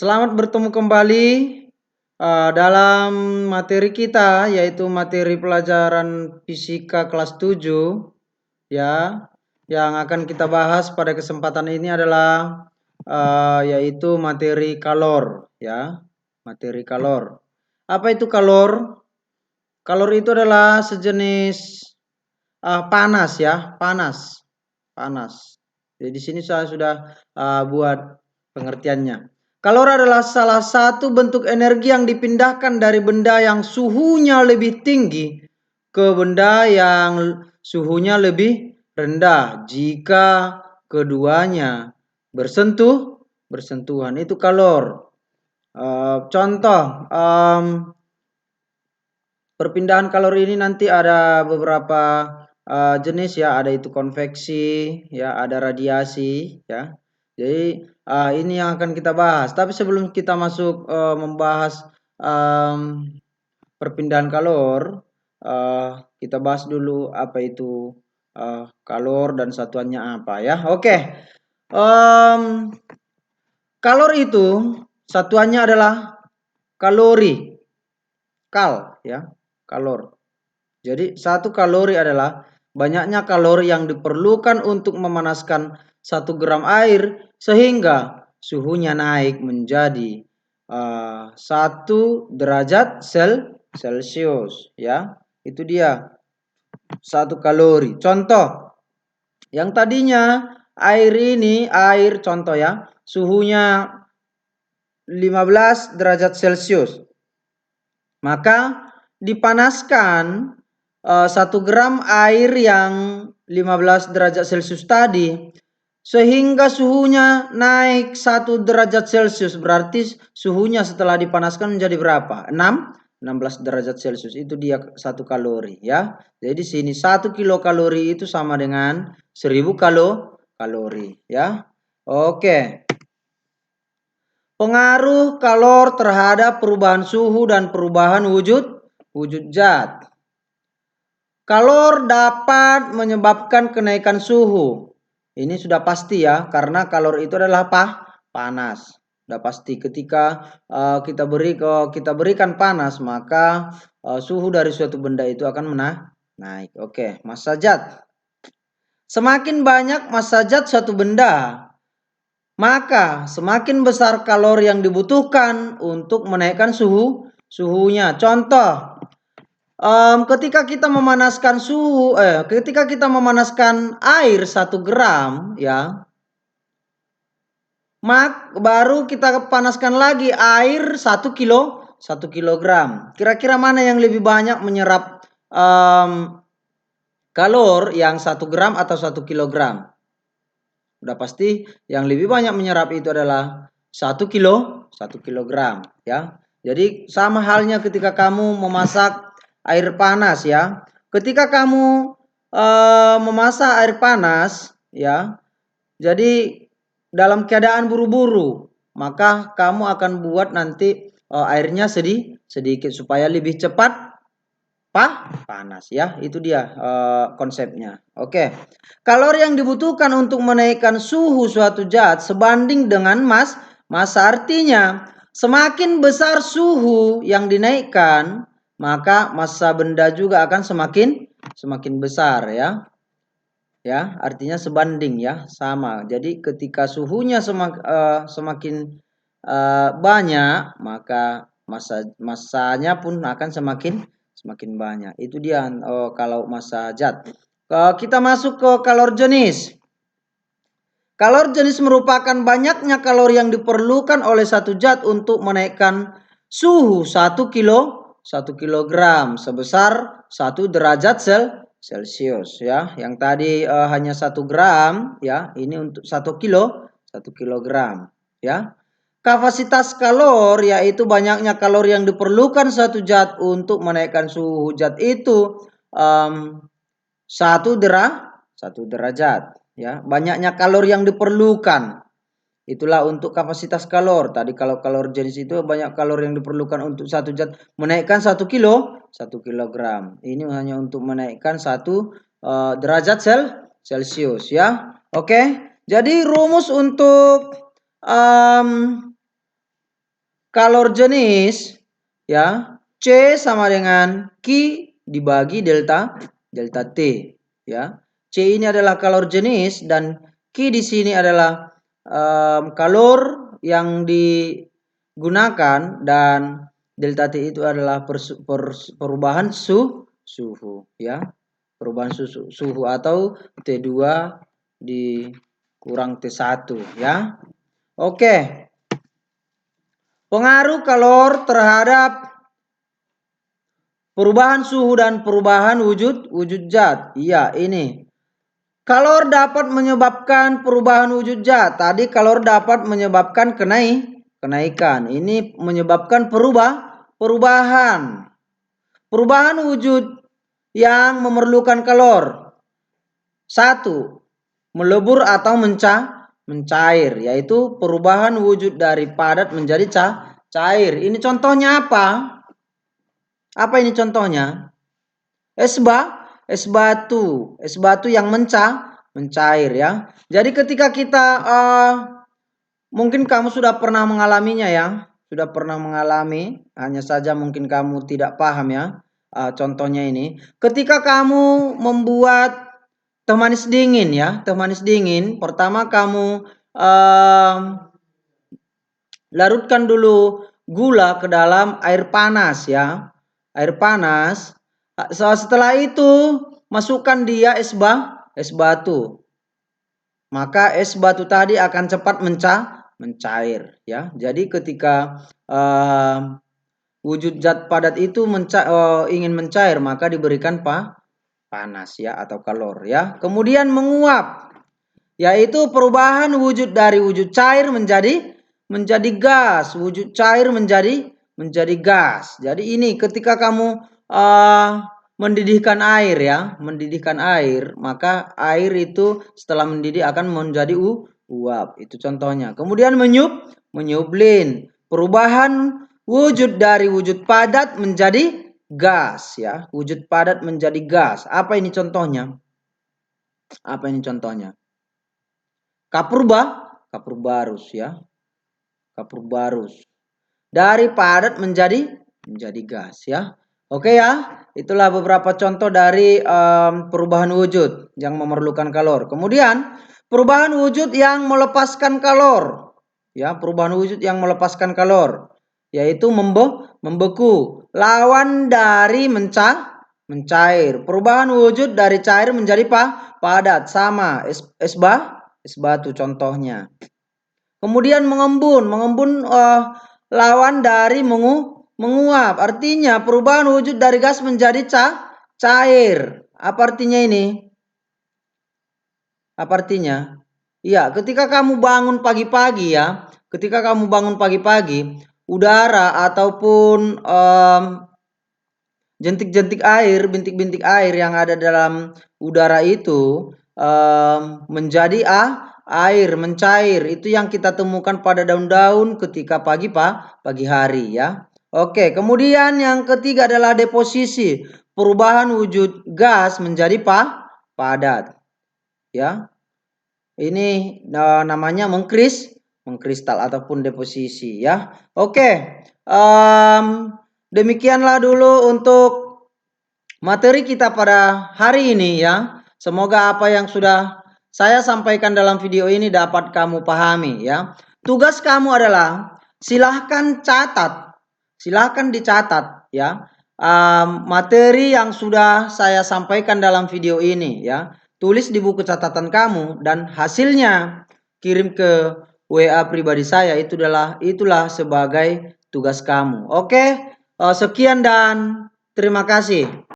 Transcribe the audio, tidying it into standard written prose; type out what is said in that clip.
Selamat bertemu kembali dalam materi kita, yaitu materi pelajaran fisika kelas 7, ya. Yang akan kita bahas pada kesempatan ini adalah yaitu materi kalor, ya. Materi kalor. Apa itu kalor? Kalor itu adalah sejenis panas, ya, panas. Jadi di sini saya sudah buat pengertiannya. Kalor adalah salah satu bentuk energi yang dipindahkan dari benda yang suhunya lebih tinggi ke benda yang suhunya lebih rendah jika keduanya bersentuhan. Itu kalor. Contoh perpindahan kalor ini nanti ada beberapa jenis, ya. Ada itu konveksi, ya, ada radiasi, ya. Jadi ini yang akan kita bahas. Tapi sebelum kita masuk membahas perpindahan kalor, kita bahas dulu apa itu kalor dan satuannya apa, ya. Oke. Kalor itu satuannya adalah kalori. Ya, kalor. Jadi satu kalori adalah banyaknya kalori yang diperlukan untuk memanaskan 1 gram air sehingga suhunya naik menjadi 1 derajat Celcius, ya. Itu dia 1 kalori. Contoh, yang tadinya air contoh, ya, suhunya 15 derajat Celcius. Maka dipanaskan 1 gram air yang 15 derajat Celcius tadi sehingga suhunya naik 1 derajat Celcius. Berarti suhunya setelah dipanaskan menjadi berapa? 16 derajat Celcius. Itu dia 1 kalori, ya. Jadi sini 1 kilokalori itu sama dengan 1000 kalori, ya. Oke. Pengaruh kalor terhadap perubahan suhu dan perubahan wujud zat. Kalor dapat menyebabkan kenaikan suhu. Ini sudah pasti, ya, karena kalor itu adalah panas. Sudah pasti ketika kita berikan panas, maka suhu dari suatu benda itu akan naik. Oke, massa zat. Semakin banyak massa zat suatu benda, maka semakin besar kalori yang dibutuhkan untuk menaikkan suhunya. Contoh, ketika kita memanaskan air 1 gram, ya, baru kita panaskan lagi air 1 kilogram. Kira-kira mana yang lebih banyak menyerap kalor, yang 1 gram atau 1 kilogram? Udah pasti yang lebih banyak menyerap itu adalah 1 kilogram, ya. Jadi sama halnya ketika kamu memasak air panas, ya. Ketika kamu memasak air panas, ya, jadi dalam keadaan buru-buru, maka kamu akan buat nanti airnya sedikit supaya lebih cepat panas, ya. Itu dia konsepnya. Oke. Kalori yang dibutuhkan untuk menaikkan suhu suatu zat sebanding dengan massa. Artinya, semakin besar suhu yang dinaikkan, maka massa benda juga akan semakin besar, ya. Ya, artinya sebanding, ya, sama. Jadi ketika suhunya semakin banyak, maka massanya pun akan semakin banyak. Itu dia kalau massa zat. Kita masuk ke kalor jenis. Kalor jenis merupakan banyaknya kalori yang diperlukan oleh satu zat untuk menaikkan suhu 1 kilogram sebesar 1 derajat Celcius, ya. Yang tadi hanya 1 gram, ya. Ini untuk 1 kilogram, ya. Kapasitas kalor yaitu banyaknya kalori yang diperlukan satu zat untuk menaikkan suhu zat itu 1 derajat, ya. Banyaknya kalori yang diperlukan. Itulah untuk kapasitas kalor. Tadi kalau kalor jenis itu banyak kalori yang diperlukan untuk satu zat menaikkan 1 kilogram. Ini hanya untuk menaikkan 1 derajat Celcius, ya. Oke. Jadi rumus untuk kalor jenis ya C sama dengan Q dibagi delta T ya. C ini adalah kalor jenis dan Q di sini adalah kalor yang digunakan dan delta T itu adalah perubahan suhu ya. Perubahan suhu atau T2 dikurang T1 ya. Oke. Pengaruh kalor terhadap perubahan suhu dan perubahan wujud zat. Iya, ini. Kalor dapat menyebabkan perubahan wujud zat. Tadi kalor dapat menyebabkan kenaikan. Ini menyebabkan perubahan. Perubahan wujud yang memerlukan kalor. 1. Melebur atau mencair, yaitu perubahan wujud dari padat menjadi cair. Ini contohnya apa? Apa ini contohnya? Es batu yang mencair ya. Jadi ketika kita mungkin kamu sudah pernah mengalaminya ya, sudah pernah mengalami, hanya saja mungkin kamu tidak paham ya. Contohnya ini, ketika kamu membuat teh manis dingin ya, teh manis dingin. Pertama kamu larutkan dulu gula ke dalam air panas ya, air panas. Setelah itu masukkan dia es batu. Maka es batu tadi akan cepat mencair ya. Jadi ketika wujud zat padat itu ingin mencair, maka diberikan panas ya atau kalor ya. Kemudian menguap, yaitu perubahan wujud dari wujud cair menjadi gas, wujud cair menjadi gas. Jadi ini ketika kamu mendidihkan air ya, mendidihkan air, maka air itu setelah mendidih akan menjadi uap. Itu contohnya. Kemudian menyublin, perubahan wujud dari wujud padat menjadi gas ya, wujud padat menjadi gas. Apa ini contohnya? Apa ini contohnya? Kapur barus ya. Kapur barus. Dari padat menjadi gas ya. Oke ya. Itulah beberapa contoh dari perubahan wujud yang memerlukan kalor. Kemudian perubahan wujud yang melepaskan kalor. Ya, perubahan wujud yang melepaskan kalor, yaitu membeku. Lawan dari mencair. Perubahan wujud dari cair menjadi padat, sama es batu contohnya. Kemudian mengembun lawan dari menguap. Artinya perubahan wujud dari gas menjadi cair. Apa artinya ini? Apa artinya? Iya, ketika kamu bangun pagi-pagi ya, ketika kamu bangun pagi-pagi, udara ataupun jentik-jentik air, bintik-bintik air yang ada dalam udara itu menjadi air, mencair. Itu yang kita temukan pada daun-daun ketika pagi hari ya. Oke, kemudian yang ketiga adalah deposisi, perubahan wujud gas menjadi padat. Ya. Ini namanya mengkristal ataupun deposisi ya. Oke. Demikianlah dulu untuk materi kita pada hari ini ya. Semoga apa yang sudah saya sampaikan dalam video ini dapat kamu pahami ya. Tugas kamu adalah silahkan dicatat ya. Materi yang sudah saya sampaikan dalam video ini ya. Tulis di buku catatan kamu dan hasilnya kirim ke WA pribadi saya. Itulah sebagai tugas kamu. Oke, sekian dan terima kasih.